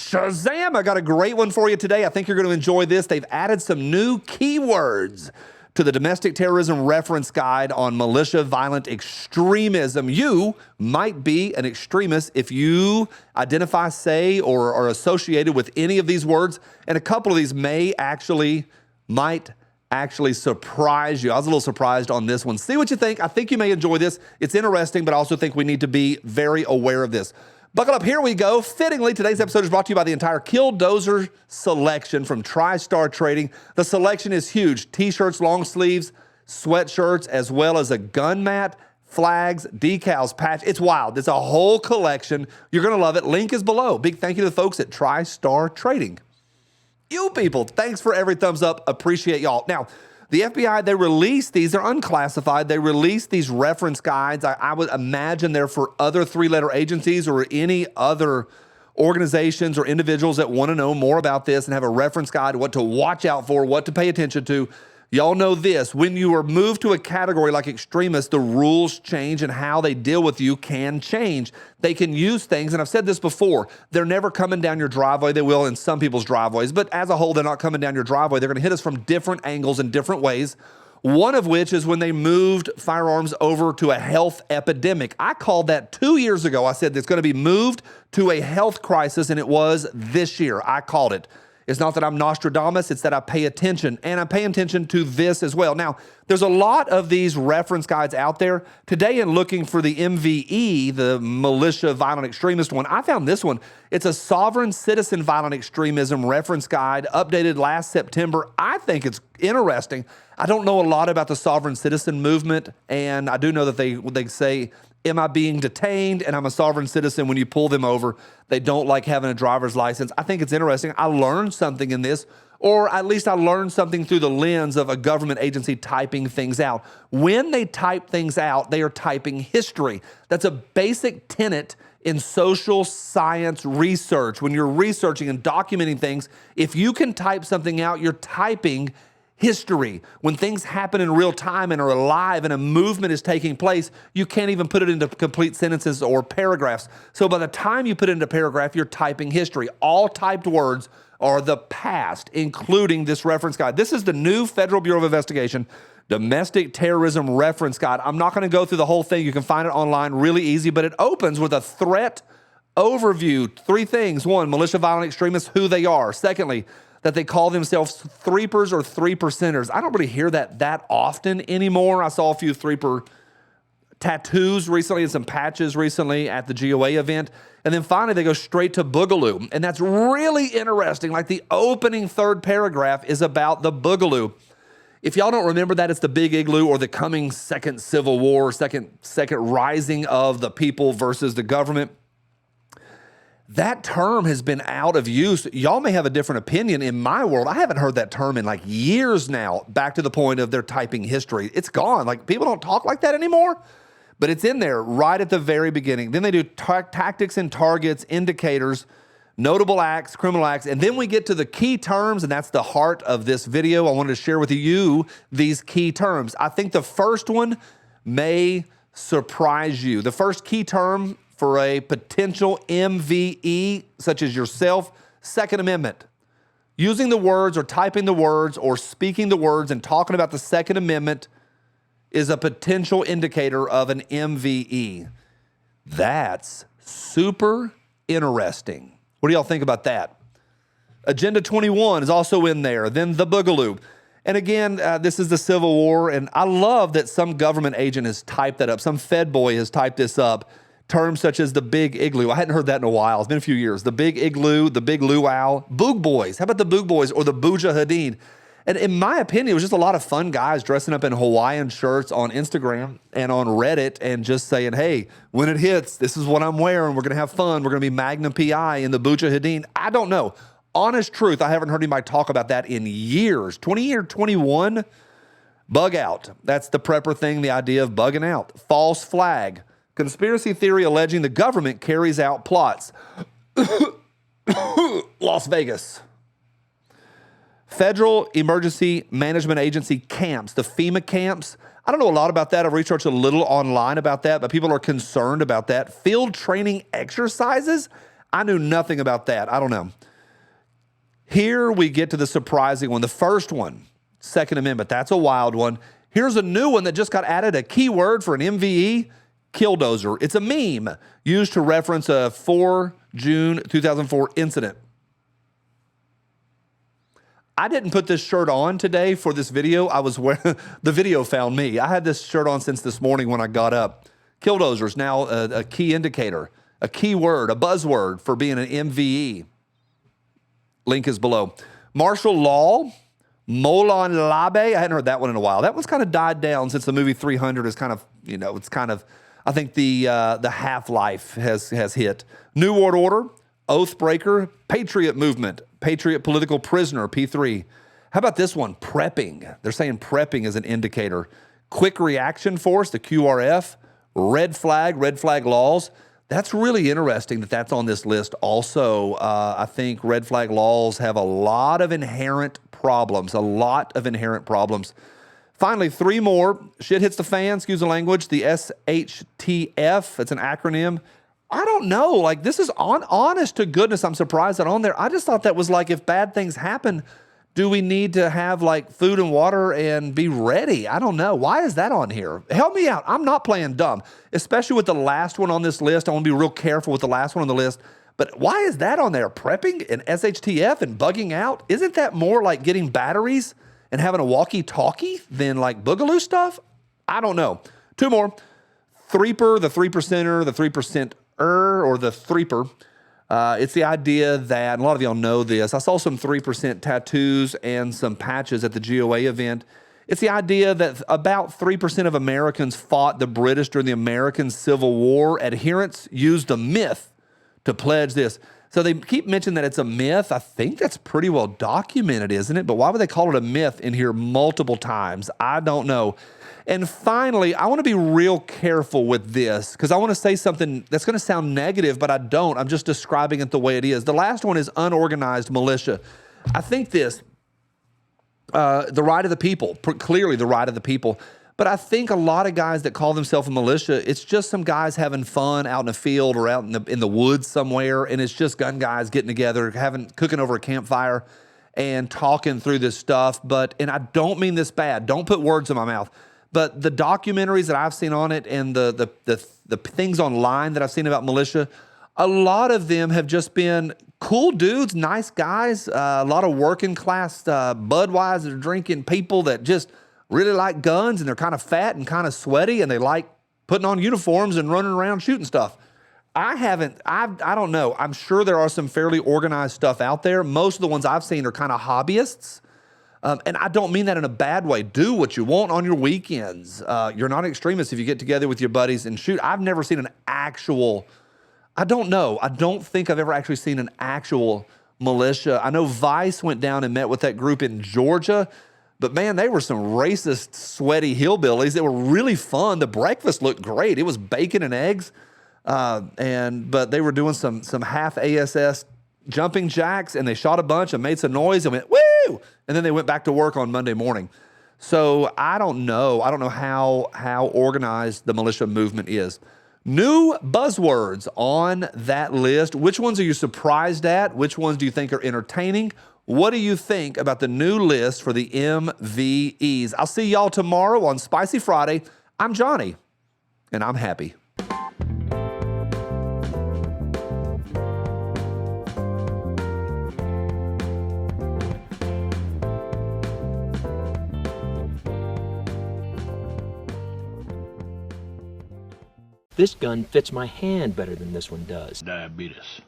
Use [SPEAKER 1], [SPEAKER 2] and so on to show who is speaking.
[SPEAKER 1] Shazam! I got a great one for you today. I think you're going to enjoy this. They've added some new keywords to the Domestic Terrorism Reference Guide on Militia Violent Extremism. You might be an extremist if you identify, say, or are associated with any of these words, and a couple of these might actually surprise you. I was a little surprised on this one. See what you think. I think you may enjoy this. It's interesting, but I also think we need to be very aware of this. Buckle up, here we go. Fittingly, today's episode is brought to you by the entire Killdozer selection from TriStar Trading. The selection is huge. T-shirts, long sleeves, sweatshirts, as well as a gun mat, flags, decals, patch. It's wild. It's a whole collection. You're going to love it. Link is below. Big thank you to the folks at TriStar Trading. You people, thanks for every thumbs up. Appreciate y'all. Now, the FBI, they released these. They're unclassified. They released these reference guides. I would imagine they're for other three-letter agencies or any other organizations or individuals that want to know more about this and have a reference guide, what to watch out for, what to pay attention to. Y'all know this. When you are moved to a category like extremist, the rules change and how they deal with you can change. They can use things, and I've said this before, they're never coming down your driveway. They will in some people's driveways, but as a whole, they're not coming down your driveway. They're going to hit us from different angles in different ways. One of which is when they moved firearms over to a health epidemic. I called that 2 years ago. I said it's going to be moved to a health crisis, and it was this year. I called it. It's not that I'm Nostradamus, it's that I pay attention, and I'm paying attention to this as well. Now, there's a lot of these reference guides out there. Today, in looking for the MVE, the Militia Violent Extremist one, I found this one. It's a Sovereign Citizen Violent Extremism reference guide, updated last September. I think it's interesting. I don't know a lot about the sovereign citizen movement, and I do know that they say, am I being detained? And I'm a sovereign citizen. When you pull them over, they don't like having a driver's license. I think it's interesting. I learned something in this, or at least I learned something through the lens of a government agency typing things out. When they type things out, they are typing history. That's a basic tenet in social science research. When you're researching and documenting things, if you can type something out, you're typing history. When things happen in real time and are alive and a movement is taking place, you can't even put it into complete sentences or paragraphs. So by the time you put it into a paragraph, you're typing history. All typed words are the past, including this reference guide. This is the new Federal Bureau of Investigation Domestic Terrorism Reference Guide. I'm not going to go through the whole thing. You can find it online really easy, but it opens with a threat overview. 3 things. 1, militia violent extremists, who they are. Secondly, that they call themselves threepers or 3%ers. I don't really hear that often anymore. I saw a few threeper tattoos recently and some patches recently at the GOA event. And then finally, they go straight to Boogaloo. And that's really interesting. Like the opening 3rd paragraph is about the Boogaloo. If y'all don't remember that, it's the Big Igloo or the coming second Civil War, second rising of the people versus the government. That term has been out of use. Y'all may have a different opinion. In my world, I haven't heard that term in like years now, back to the point of their typing history. It's gone. Like people don't talk like that anymore, but it's in there right at the very beginning. Then they do tactics and targets, indicators, notable acts, criminal acts, and then we get to the key terms, and that's the heart of this video. I wanted to share with you these key terms. I think the first one may surprise you. The first key term for a potential MVE, such as yourself, Second Amendment. Using the words or typing the words or speaking the words and talking about the Second Amendment is a potential indicator of an MVE. That's super interesting. What do y'all think about that? Agenda 21 is also in there. Then the Boogaloo. And again, this is the Civil War, and I love that some government agent has typed that up. Some Fed boy has typed this up. Terms such as the Big Igloo. I hadn't heard that in a while. It's been a few years. The Big Igloo, the Big Luau, Boog Boys. How about the Boog Boys or the Mujahideen? And in my opinion, it was just a lot of fun guys dressing up in Hawaiian shirts on Instagram and on Reddit and just saying, hey, when it hits, this is what I'm wearing. We're going to have fun. We're going to be Magnum PI in the Mujahideen. I don't know. Honest truth, I haven't heard anybody talk about that in years. 20 or 21, bug out. That's the prepper thing, the idea of bugging out. False flag. Conspiracy theory alleging the government carries out plots. Las Vegas. Federal Emergency Management Agency camps, the FEMA camps. I don't know a lot about that. I've researched a little online about that, but people are concerned about that. Field training exercises. I knew nothing about that. I don't know. Here we get to the surprising one. The first one, Second Amendment, that's a wild one. Here's a new one that just got added, a keyword for an MVE, killdozer. It's a meme used to reference a 4 June 2004 incident. I didn't put this shirt on today for this video. I was wearing, the video found me. I had this shirt on since this morning when I got up. Killdozer is now a key indicator, a keyword, a buzzword for being an MVE. Link is below. Martial law, Molon Labe. I hadn't heard that one in a while. That one's kind of died down since the movie 300 is kind of, you know, it's kind of, I think the half-life has hit. New World Order, Oathbreaker, Patriot Movement, Patriot Political Prisoner, P3. How about this one? Prepping. They're saying prepping is an indicator. Quick Reaction Force, the QRF, red flag laws. That's really interesting that that's on this list also. I think red flag laws have a lot of inherent problems, Finally, 3 more. Shit hits the fan, excuse the language. The SHTF, it's an acronym. I don't know. Like, this is honest to goodness, I'm surprised that on there. I just thought that was like, if bad things happen, do we need to have like food and water and be ready? I don't know. Why is that on here? Help me out. I'm not playing dumb, especially with the last one on this list. I want to be real careful with the last one on the list. But why is that on there? Prepping and SHTF and bugging out? Isn't that more like getting batteries and having a walkie-talkie than like boogaloo stuff? I don't know. 2 more. Threeper, the 3%er, the 3%er, or the threeper. It's the idea that, and a lot of y'all know this, I saw some 3% tattoos and some patches at the GOA event. It's the idea that about 3% of Americans fought the British during the American Civil War. Adherents used a myth to pledge this. So they keep mentioning that it's a myth. I think that's pretty well documented, isn't it? But why would they call it a myth in here multiple times? I don't know. And finally, I want to be real careful with this because I want to say something that's going to sound negative, but I don't. I'm just describing it the way it is. The last one is unorganized militia. I think this, the right of the people, clearly the right of the people. But I think a lot of guys that call themselves a militia, it's just some guys having fun out in a field or out in the woods somewhere, and it's just gun guys getting together, cooking over a campfire and talking through this stuff. And I don't mean this bad. Don't put words in my mouth. But the documentaries that I've seen on it and the things online that I've seen about militia, a lot of them have just been cool dudes, nice guys, a lot of working class Budweiser drinking people that just really like guns, and they're kind of fat and kind of sweaty, and they like putting on uniforms and running around shooting stuff. I don't know. I'm sure there are some fairly organized stuff out there. Most of the ones I've seen are kind of hobbyists. And I don't mean that in a bad way. Do what you want on your weekends. You're not an extremist if you get together with your buddies and shoot. I've never seen an actual, I don't know. I don't think I've ever actually seen an actual militia. I know Vice went down and met with that group in Georgia, but man, they were some racist, sweaty hillbillies. They were really fun. The breakfast looked great. It was bacon and eggs. But they were doing some half ASS jumping jacks, and they shot a bunch and made some noise and went, woo! And then they went back to work on Monday morning. So I don't know. I don't know how organized the militia movement is. New buzzwords on that list. Which ones are you surprised at? Which ones do you think are entertaining? What do you think about the new list for the MVEs? I'll see y'all tomorrow on Spicy Friday. I'm Johnny, and I'm happy.
[SPEAKER 2] This gun fits my hand better than this one does.
[SPEAKER 3] Diabetes.